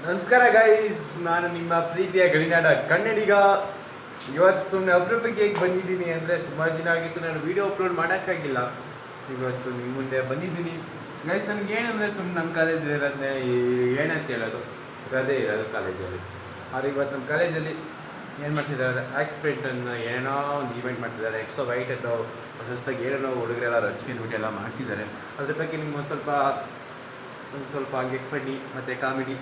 ನಮಸ್ಕಾರ ಗೈಸ್, ನಾನು ನಿಮ್ಮ ಪ್ರೀತಿಯ ಗಡಿನಾಡ ಕನ್ನಡಿಗ. ಇವತ್ತು ಸುಮ್ಮನೆ ಅಪರೂಪಕ್ಕೆ ಹೇಗೆ ಬಂದಿದ್ದೀನಿ ಅಂದರೆ, ಸುಮಾರು ದಿನ ಆಗಿತ್ತು ನಾನು ವೀಡಿಯೋ ಅಪ್ಲೋಡ್ ಮಾಡೋಕ್ಕಾಗಿಲ್ಲ. ಇವತ್ತು ನಿಮ್ಮ ಮುಂದೆ ಬಂದಿದ್ದೀನಿ ಗೈಸ್. ನನಗೆ ಏನಂದರೆ ಸುಮ್ಮನೆ ನಮ್ಮ ಕಾಲೇಜಲ್ಲಿ ಇರೋದನ್ನೇ ಏನಂತ ಹೇಳೋದು, ಇರೋದೇ ಇರೋದು ಕಾಲೇಜಲ್ಲಿ. ಆದರೆ ಇವತ್ತು ನಮ್ಮ ಕಾಲೇಜಲ್ಲಿ ಏನು ಮಾಡ್ತಿದ್ದಾರೆ, ಆಕ್ಸ್ಪ್ರೆಂಟನ್ನು ಏನೋ ಒಂದು ಈವೆಂಟ್ ಮಾಡ್ತಿದ್ದಾರೆ. ಎಕ್ಸೋ ವೈಟ್ ಅಂತ ಹೊಸದಾಗಿ ಏನೇನೋ ಹುಡುಗರೆಲ್ಲ ರಚಿಕೆ ಎಲ್ಲ ಮಾಡ್ತಿದ್ದಾರೆ. ಅದ್ರ ಬಗ್ಗೆ ನಿಮ್ಗೆ ಒಂದು ಸ್ವಲ್ಪ ಹಂಗೆ ಫನ್ನಿ ಮತ್ತು ಕಾಮಿಡಿ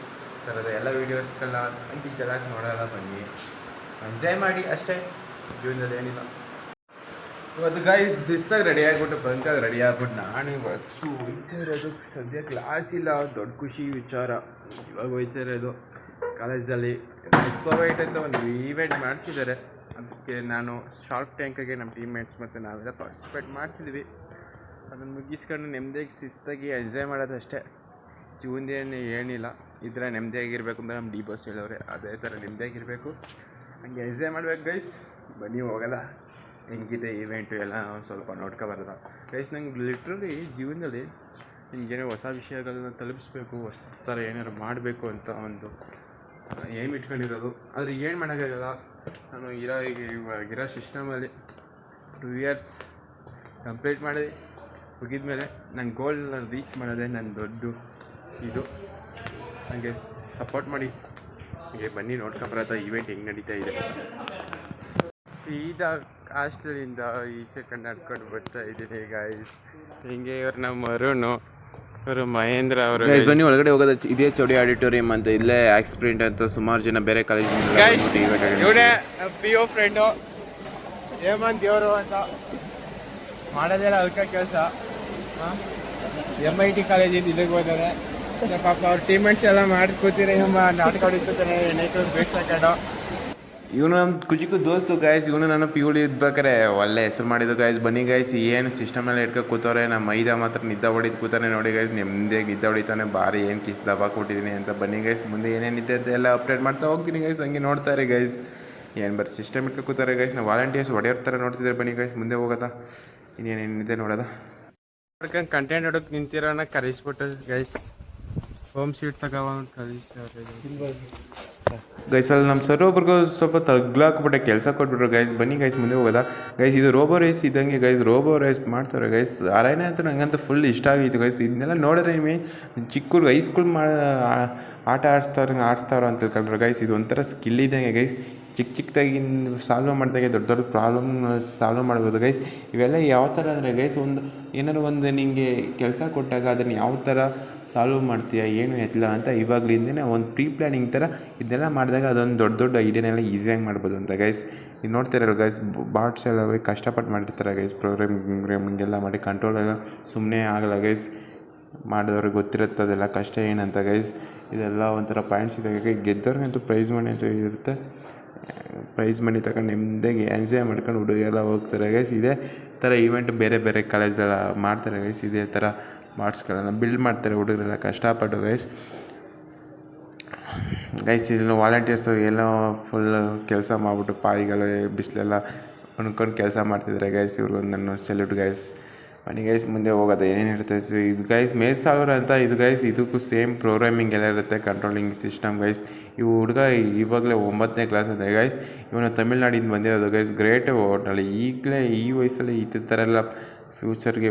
ಥರದ ಎಲ್ಲ ವೀಡಿಯೋಸ್ಗಳನ್ನ ಅಂಟಿ ಚೆನ್ನಾಗಿ ನೋಡೋಲ್ಲ, ಬನ್ನಿ ಎಂಜಾಯ್ ಮಾಡಿ ಅಷ್ಟೇ. ಜೀವನದಲ್ಲಿ ಏನಿಲ್ಲ. ಇವತ್ತು ಗೈಸ್ ಶಿಸ್ತಾಗಿ ರೆಡಿ ಆಗಿಬಿಟ್ಟು ಬಂಕಾಗ ರೆಡಿ ಆಗ್ಬಿಟ್ಟು ನಾನು ಇವತ್ತು ಹೋಯ್ತಾ ಇರೋದು. ಸದ್ಯ ಕ್ಲಾಸ್ ಇಲ್ಲ, ದೊಡ್ಡ ಖುಷಿ ವಿಚಾರ. ಇವಾಗ ಹೋಯ್ತಾ ಇರೋದು ಕಾಲೇಜಲ್ಲಿ ಎಕ್ಸೋವೈಟ್ ಅಂತ ಒಂದು ಈವೆಂಟ್ ಮಾಡ್ತಿದ್ದಾರೆ. ಅದಕ್ಕೆ ನಾನು ಶಾರ್ಕ್ ಟ್ಯಾಂಕಿಗೆ ನಮ್ಮ ಟೀಮ್ಮೇಟ್ಸ್ ಮತ್ತು ನಾವೆಲ್ಲ ಪಾರ್ಟಿಸಿಪೇಟ್ ಮಾಡ್ತಿದ್ವಿ. ಅದನ್ನು ಮುಗಿಸ್ಕೊಂಡು ನೆಮ್ಮದಿಯಾಗಿ ಶಿಸ್ತಾಗಿ ಎಂಜಾಯ್ ಮಾಡೋದಷ್ಟೇ. ಜೀವನದೇನು ಏನಿಲ್ಲ. ಈ ಥರ ನೆಮ್ಮದಿಯಾಗಿರಬೇಕು ಅಂತ ನಮ್ಮ ಡಿ ಬಾಸ್ ಹೇಳೋರೆ, ಅದೇ ಥರ ನೆಮ್ಮದಿಯಾಗಿರಬೇಕು, ಹಂಗೆ ಎಂಜಾಯ್ ಮಾಡ್ಬೇಕು ಗೈಸ್. ಬನ್ನಿ ಹೋಗೋಲ್ಲ, ಹೆಂಗಿದೆ ಈವೆಂಟು ಎಲ್ಲ ಸ್ವಲ್ಪ ನೋಡ್ಕೊಬಾರ್ದ ಗೈಸ್. ನಂಗೆ ಲಿಟ್ರಲಿ ಜೀವನದಲ್ಲಿ ನಿಮಗೇನೋ ಹೊಸ ವಿಷಯಗಳನ್ನ ತಲುಪಿಸ್ಬೇಕು, ಹೊಸ ಥರ ಏನಾದ್ರು ಮಾಡಬೇಕು ಅಂತ ಒಂದು ಏಮ್ ಇಟ್ಕೊಂಡಿರೋದು. ಆದರೆ ಏನು ಮಾಡೋಕ್ಕಾಗಲ್ಲ. ನಾನು ಇವಾಗಿರೋ ಸಿಸ್ಟಮಲ್ಲಿ 2 years ಕಂಪ್ಲೀಟ್ ಮಾಡಿ ಮುಗಿದ್ಮೇಲೆ ನನ್ನ ಗೋಲ್ನ ರೀಚ್ ಮಾಡೋದೇ ನನ್ನ ದೊಡ್ಡ ಇದು. ನನಗೆ ಸಪೋರ್ಟ್ ಮಾಡಿ, ಹೀಗೆ ಬನ್ನಿ ನೋಡ್ಕೊಂಬರತ್ತ ಈವೆಂಟ್ ಹೆಂಗೆ ನಡೀತಾ ಇದೆ. ಸೀದಾ ಹಾಸ್ಟೆಲಿಂದ ಈಚೆ ಕಣ್ಣು ನಡ್ಕೊಂಡು ಬರ್ತಾ ಇದ್ದೀನಿ ಗೈಸ್. ಹಿಂಗೆ ಇವ್ರು ನಮ್ಮ ಅರುಣ್, ಇವರು ಮಹೇಂದ್ರ ಅವರು. ಬನ್ನಿ ಒಳಗಡೆ ಹೋಗೋದು. ಇದೇ ಚೌಡಿ ಆಡಿಟೋರಿಯಂ ಅಂತ, ಇಲ್ಲೇ ಆಕ್ಸ್ಪ್ರಿಂಟ್ ಅಂತ ಸುಮಾರು ಜನ ಬೇರೆ ಕಾಲೇಜಿಂದ ಇವನೇ PO ಫ್ರೆಂಡು ಹೇಮಂತ್ ದೇವರು ಅಂತ ಮಾಡೋದೆಲ್ಲ ಅದಕ್ಕೆ ಕೆಲಸ. MIT ಕಾಲೇಜಿಂದ ಇಲ್ಲಿಗೆ ಹೋದರೆ ಪಾಪ ಅವ್ರ ಟೀಮ್ಮೇಟ್ಸ್ ಎಲ್ಲ ಮಾಡ್ಕೋತೀರ, ನಾಟಕ ಹೊಡಿತಾನೆ ಎಣ್ಣೆಗಳು ಬೇಡ್ಸಕೊಂಡು. ಇವನು ನಮ್ಮ ಕುಜಿಕು ದೋಸ್ತು ಗಾಯ್ಸ್. ಇವನು ನಾನು PUD ಇದ್ಬೇಕಾರೆ ಒಳ್ಳೆ ಹೆಸರು ಮಾಡಿದ್ದು ಗಾಯ್ಸ್. ಬನ್ನಿ ಗಾಯ್ಸ್, ಏನು ಸಿಸ್ಟಮೆಲ್ಲ ಇಟ್ಕೊ ಕೂತವ್ರೆ. ನಮ್ಮ ಮೈದಾ ಮಾತ್ರ ನಿದ್ದೆ ಹೊಡಿದು ಕೂತಾನೆ ನೋಡಿ ಗಾಯ್ಸ್. ನೆಮ್ಮದಿಯಾಗಿ ನಿದ್ದೆ ಹೊಡಿತಾನೆ. ಭಾರಿ ಏನು ಕಿಸ್ ದಬಾಕ್ಬಿಟ್ಟಿದ್ದೀನಿ ಅಂತ. ಬನ್ನಿ ಗಾಯ್ಸ್, ಮುಂದೆ ಏನೇನಿದೆ ಅಂತ ಎಲ್ಲ ಅಪ್ಡೇಟ್ ಮಾಡ್ತಾ ಹೋಗ್ತೀನಿ ಗೈಸ್. ಹಂಗೆ ನೋಡ್ತಾರೆ ಗೈಸ್. ಏನು ಬರೀ ಸಿಸ್ಟಮ್ ಇಟ್ಕೊ ಕೂತಾರೆ ಗೈಸ್. ನಾವು ವಾಲಂಟಿಯರ್ಸ್ ಹೊಡೆಯೋರ್ ಥರ ನೋಡ್ತಿದ್ದಾರೆ. ಬನ್ನಿ ಗೈಸ್, ಮುಂದೆ ಹೋಗೋದಾ, ಇನ್ನೇನೇನಿದೆ ನೋಡೋದ. ಕಂಟೆಂಟ್ ಹೊಡೋಕೆ ನಿಂತಿರೋನ ಕರೆಸ್ಬಿಟ್ಟು ಗೈಸ್ ಹೋಮ್ ಸೀಟ್ ತಗೊಂಡು ಕಲಿಸ್ತಾರೆ ಗೈಸ್. ಅಲ್ಲಿ ನಮ್ಮ ಸರ್ ಒಬ್ರಿಗೂ ಸ್ವಲ್ಪ ತಗ್ಲಾಕ್ಬಿಟ್ಟೆ ಕೆಲಸ ಕೊಟ್ಬಿಟ್ರು ಗೈಸ್. ಬನ್ನಿ ಗೈಸ್, ಮುಂದೆ ಹೋಗೋದಾ ಗೈಸ್. ಇದು ರೋಬೋ ರೇಸ್ ಇದ್ದಂಗೆ ಗೈಸ್. ರೋಬೋ ರೇಸ್ ಮಾಡ್ತಾರೆ ಗೈಸ್. ಅರಣ್ಯ ಅಂತ ನಂಗಂತೂ ಫುಲ್ ಇಷ್ಟ ಆಗಿತ್ತು ಗೈಸ್. ಇದನ್ನೆಲ್ಲ ನೋಡಿದ್ರೆ ನಿಮಗೆ ಚಿಕ್ಕ ಹೈಸ್ಕೂಲ್ ಆಟ ಆಡಿಸ್ತಾರೋ ಅಂತ ತಿಳ್ಕೊಂಡ್ರೆ ಗೈಸ್. ಇದು ಒಂಥರ ಸ್ಕಿಲ್ ಇದ್ದಂಗೆ ಗೈಸ್. ಚಿಕ್ಕದಾಗಿ ಸಾಲ್ವ್ ಮಾಡಿದಾಗೆ ದೊಡ್ಡ ದೊಡ್ಡ ಪ್ರಾಬ್ಲಮ್ ಸಾಲ್ವ್ ಮಾಡ್ಬೋದು ಗೈಸ್. ಇವೆಲ್ಲ ಯಾವ ಥರ ಅಂದರೆ ಗೈಸ್, ಏನಾದ್ರು ಒಂದು ನಿಮಗೆ ಕೆಲಸ ಕೊಟ್ಟಾಗ ಅದನ್ನು ಯಾವ ಥರ ಸಾಲ್ವ್ ಮಾಡ್ತೀಯ, ಏನು ಎತ್ತಲ ಅಂತ ಇವಾಗಲಿಂದನೇ ಒಂದು ಪ್ರೀ ಪ್ಲ್ಯಾನಿಂಗ್ ಥರ ಇದನ್ನೆಲ್ಲ ಮಾಡಿದಾಗ ಅದೊಂದು ದೊಡ್ಡ ಐಡಿಯಾನೆಲ್ಲ ಈಸಿಯಾಗಿ ಮಾಡ್ಬೋದು ಅಂತ ಗೈಸ್. ನೀವು ನೋಡ್ತಿರಲ್ಲ ಗೈಸ್, ಬಾಟ್ಸ್ ಎಲ್ಲ ಕಷ್ಟಪಟ್ಟು ಮಾಡಿರ್ತಾರೆ ಗೈಸ್. ಪ್ರೋಗ್ರಾಮಿಂಗ್ ಎಲ್ಲ ಮಾಡಿ ಕಂಟ್ರೋಲ್ ಎಲ್ಲ ಸುಮ್ಮನೆ ಆಗಲ್ಲ ಗೈಸ್. ಮಾಡಿದವ್ರಿಗೆ ಗೊತ್ತಿರುತ್ತೆ ಅದೆಲ್ಲ ಕಷ್ಟ ಏನಂತ ಗೈಸ್. ಇದೆಲ್ಲ ಒಂಥರ ಪಾಯಿಂಟ್ಸ್ ಇದೆ. ಗೆದ್ದವ್ರಿಗಂತೂ ಪ್ರೈಸ್ ಮನಿ ಅಂತೂ ಇರುತ್ತೆ. ಪ್ರೈಸ್ ಮನಿ ತಗೊಂಡು ನೆಮ್ಮದಿಯಾಗಿ ಎಂಜಾಯ್ ಮಾಡ್ಕೊಂಡು ಹುಡುಗೆಲ್ಲ ಹೋಗ್ತಾರೆ ಗೈಸ್. ಇದೇ ಥರ ಈವೆಂಟ್ ಬೇರೆ ಬೇರೆ ಕಾಲೇಜ್ಗೆಲ್ಲ ಮಾಡ್ತಾರೆ ಗೈಸ್. ಇದೇ ಥರ ಬಾಟ್ಸ್ಗಳನ್ನು ಬಿಲ್ಡ್ ಮಾಡ್ತಾರೆ ಹುಡುಗರೆಲ್ಲ ಕಷ್ಟಪಟ್ಟು ಗೈಸ್. ಇದನ್ನು ವಾಲಂಟಿಯರ್ಸು ಏನೋ ಫುಲ್ ಕೆಲಸ ಮಾಡಿಬಿಟ್ಟು ಪಾಯಿಗಳು ಬಿಸಿಲೆಲ್ಲ ಅನ್ಕೊಂಡು ಕೆಲಸ ಮಾಡ್ತಿದ್ದಾರೆ ಗೈಸ್. ಇವ್ರು ನನ್ನ ಸೆಲ್ಯೂಟ್ ಗೈಸ್. ಬನ್ನಿ ಗೈಸ್, ಮುಂದೆ ಹೋಗೋದು ಏನೇನು ಇರುತ್ತೆ ಇದು ಗೈಸ್. ಮೇಸ್ ಸಾವಿರ ಅಂತ ಇದು ಗೈಸ್. ಇದಕ್ಕೂ ಸೇಮ್ ಪ್ರೋಗ್ರಾಮಿಂಗ್ ಎಲ್ಲ ಇರುತ್ತೆ, ಕಂಟ್ರೋಲಿಂಗ್ ಸಿಸ್ಟಮ್ ಗೈಸ್. ಇವು ಹುಡುಗ ಇವಾಗಲೇ 9ನೇ ಕ್ಲಾಸ್ ಇದೆ ಗೈಸ್. ಇವನು ತಮಿಳ್ನಾಡಿಂದ ಬಂದಿರೋದು ಗೈಸ್. ಗ್ರೇಟ್ ಒಟ್ಟಲ್ಲಿ ಈಗಲೇ ಈ ವಯಸ್ಸಲ್ಲಿ ಈ ಥರ ಎಲ್ಲ ಫ್ಯೂಚರ್ಗೆ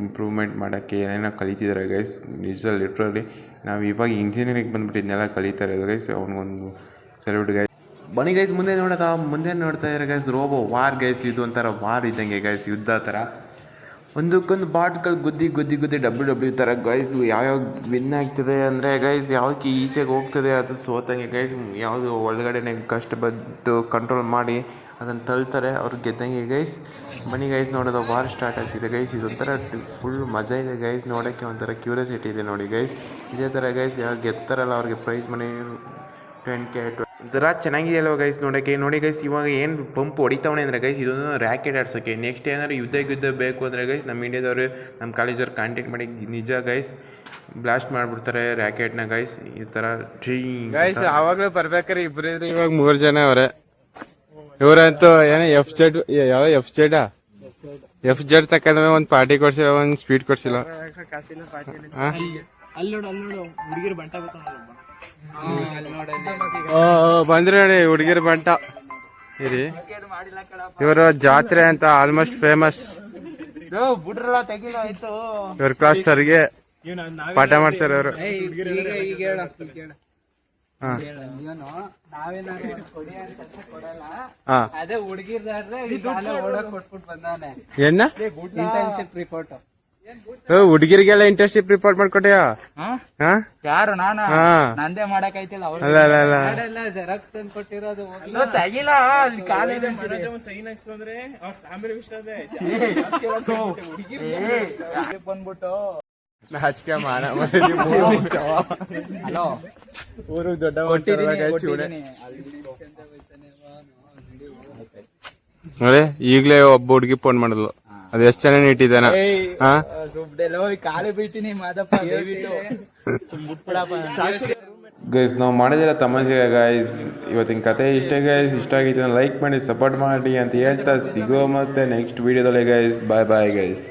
ಇಂಪ್ರೂವ್ಮೆಂಟ್ ಮಾಡೋಕ್ಕೆ ಏನೇನೋ ಕಲಿತಿದ್ದಾರೆ ಗೈಸ್. ನಿಜ ಲಿಟ್ರಲಿ ನಾವು ಇವಾಗ ಇಂಜಿನಿಯರಿಂಗ್ ಬಂದ್ಬಿಟ್ಟು ಇದನ್ನೆಲ್ಲ ಕಲಿತಾರೆ ಗೈಸ್. ಅವನಿಗೊಂದು ಸೆಲ್ಯೂಟ್ ಗೈಸ್. ಬನ್ನಿ ಗೈಸ್, ಮುಂದೆ ನೋಡ್ತಾ ಇದ್ದಾರೆ ಗೈಸ್. Robo war guys. ಇದು ಒಂಥರ ವಾರ್ ಇದ್ದಂಗೆ ಗೈಸ್, ಯುದ್ಧ ಥರ. ಒಂದಕ್ಕೊಂದು ಬಾಟ್ಗಳು ಗುದ್ದಿ WW ಥರ ಗೈಸ್. ಯಾವ್ಯಾವ ವಿನ್ ಆಗ್ತದೆ ಅಂದರೆ ಗೈಸ್, ಯಾವಕ್ಕೆ ಈಚೆಗೆ ಹೋಗ್ತದೆ ಅದು ಸೋತಂಗೆ ಗೈಸ್. ಯಾವುದು ಒಳಗಡೆ ಕಷ್ಟಪಟ್ಟು ಕಂಟ್ರೋಲ್ ಮಾಡಿ ಅದನ್ನು ತಳ್ತಾರೆ, ಅವ್ರು ಗೆದ್ದಂಗೆ ಗೈಸ್. ಬನ್ನಿ ಗೈಸ್, ನೋಡೋದು ವಾರ್ ಸ್ಟಾರ್ಟ್ ಆಗ್ತಿದೆ ಗೈಸ್. ಇದೊಂಥರ ಫುಲ್ ಮಜಾ ಇದೆ ಗೈಸ್. ನೋಡೋಕ್ಕೆ ಒಂಥರ ಕ್ಯೂರಿಯಾಸಿಟಿ ಇದೆ ನೋಡಿ ಗೈಸ್. ಇದೇ ಥರ ಗೈಸ್, ಯಾರು ಗೆದ್ತಾರಲ್ಲ ಅವ್ರಿಗೆ ಪ್ರೈಸ್ ಮನಿ 10K ಒಂಥರ ಚೆನ್ನಾಗಿದೆಯಲ್ವ ಗೈಸ್ ನೋಡೋಕ್ಕೆ. ನೋಡಿ ಗೈಸ್, ಇವಾಗ ಏನು ಪಂಪ್ ಹೊಡಿತಾವಣೆ ಅಂದರೆ ಗೈಸ್, ಇದೊಂದು ರ್ಯಾಕೆಟ್ ಆಡ್ಸೋಕ್ಕೆ. ನೆಕ್ಸ್ಟ್ ಏನಾದ್ರು ಯುದ್ಧ ಬೇಕು ಅಂದರೆ ಗೈಸ್, ನಮ್ಮ ಇಂಡಿಯಾದವರು ನಮ್ಮ ಕಾಲೇಜವ್ರು ಕಾಂಟ್ಯಾಕ್ಟ್ ಮಾಡಿ ನಿಜ ಗೈಸ್ ಬ್ಲಾಸ್ಟ್ ಮಾಡಿಬಿಡ್ತಾರೆ ರ್ಯಾಕೆಟ್ನ ಗೈಸ್. ಈ ಥರ ಗೈಸ್ ಆವಾಗಲೂ ಬರ್ಬೇಕಾರೆ ಇಬ್ಬರು ಇದ್ರೆ, ಇವಾಗ 3 ಜನ ಅವರೇ. ಇವರಂತೂ ಏನೋ ಎಫ್ ಜೆಡ್ ತಕೊಂಡ್ರೆ ಒಂದು ಪಾರ್ಟಿ ಕೊಡ್ಸಿಲ್ಲ, ಒಂದು ಸ್ವೀಟ್ ಕೊಡ್ಸಿಲ್ಲ. ಅಲ್ಲಿ ನೋಡು ಹುಡುಗಿರು ಬಂಟ ಬಂದ್ರೆ ನೋಡಿ ಹುಡುಗಿರು ಬಂಟ ಇರಿ ಇವರು ಜಾತ್ರೆ ಅಂತ ಆಲ್ಮೋಸ್ಟ್ ಫೇಮಸ್. ಬಿಡ್ರಲ್ಲ ತೆಗಿಲ ಆಯ್ತು. ಇವ್ರ ಕ್ಲಾಸ್ ಸರ್ಗೆ ಪಾಠ ಮಾಡ್ತಾರೆ ಅವರು. ಅದೇ ಹುಡುಗಿರ್ದಾದ್ರೆ ಓಡಕ್ ಕೊಟ್ಬಿಟ್ಟು ಬಂದಾನೆ. ಏನ ಇಂಟರ್ನ್ಶಿಪ್ ರಿಪೋರ್ಟ್ ಹುಡುಗಿರಿಗೆಲ್ಲ ಇಂಟರ್ನ್ಶಿಪ್ ರಿಪೋರ್ಟ್ ಮಾಡ್ಕೊಟ್ಯಾ? ಯಾರು ನಾನ ಹಾ. ನಂದೇ ಮಾಡಕ್ ಆಯ್ತಿಲ್ಲ. ಅಲ್ಲ ಅಲ್ಲ ಅಲ್ಲ ಜೆರಾಕ್ಸ್ ತಂದು ಕೊಟ್ಟಿರೋದು ತೆಗಿಲ ಅಲ್ಲಿ ಕಾಲೇಜ್ ಬಂದ್ಬಿಟ್ಟು ನಾಚಿಕೆ ಮಾಡ ಹಲೋ ಊರು ದೊಡ್ಡ ನೋಡಿ ಈಗ್ಲೇ ಒಬ್ಬ ಹುಡುಗಿ ಫೋನ್ ಮಾಡಿದ್ಲು. ಅದು ಎಷ್ಟು ಚೆನ್ನಾಗಿ ಇಟ್ಟಿದ್ದಾನ. ಕಾಲೇ ಬೀಳ್ತೀನಿ ಮಾದಪ್ಪ ಗೈಸ್ ನಾವು ಮಾಡೋದಿಲ್ಲ ತಮಾಷೆಗೆ ಗೈಸ್. ಇವತ್ತಿನ ಕತೆ ಇಷ್ಟ ಗೈಸ್. ಇಷ್ಟ ಆಗಿತ್ತು ಲೈಕ್ ಮಾಡಿ ಸಪೋರ್ಟ್ ಮಾಡಿ ಅಂತ ಹೇಳ್ತಾ ಸಿಗೋ ಮತ್ತೆ ನೆಕ್ಸ್ಟ್ ವಿಡಿಯೋದಲ್ಲಿ ಗೈಸ್. ಬಾಯ್ ಬಾಯ್ ಗೈಸ್.